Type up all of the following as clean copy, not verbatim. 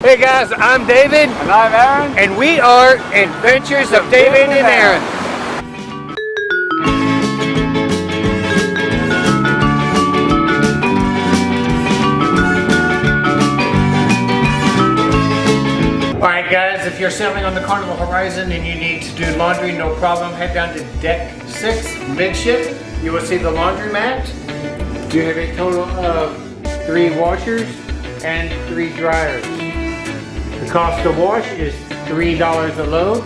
Hey guys, I'm David. And I'm Aaron. And we are Adventures of David and Aaron. Alright guys, if you're sailing on the Carnival Horizon and you need to do laundry, no problem. Head down to deck 6, midship. You will see the laundromat. You have a total of 3 washers and 3 dryers. The cost to wash is $3 a load.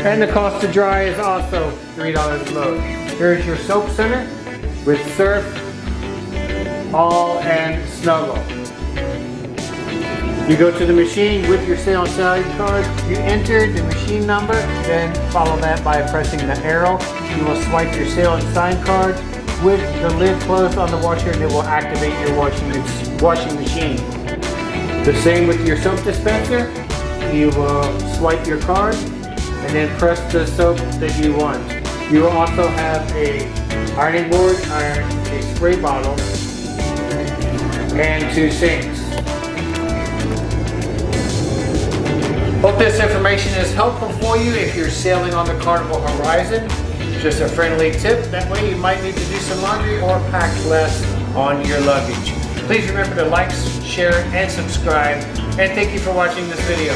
And the cost to dry is also $3 a load. Here's your soap center with surf, all and snuggle. You go to the machine with your sail and sailing card, you enter the machine number, then follow that by pressing the arrow. You will swipe your sail and sign card with the lid closed on the washer and it will activate your washing machine. The same with your soap dispenser. You will swipe your card and then press the soap that you want. You will also have a ironing board, a spray bottle, and 2 sinks. Hope this information is helpful for you if you're sailing on the Carnival Horizon. Just a friendly tip, that way you might need to do some laundry or pack less on your luggage. Please remember to like, share, and subscribe, and thank you for watching this video.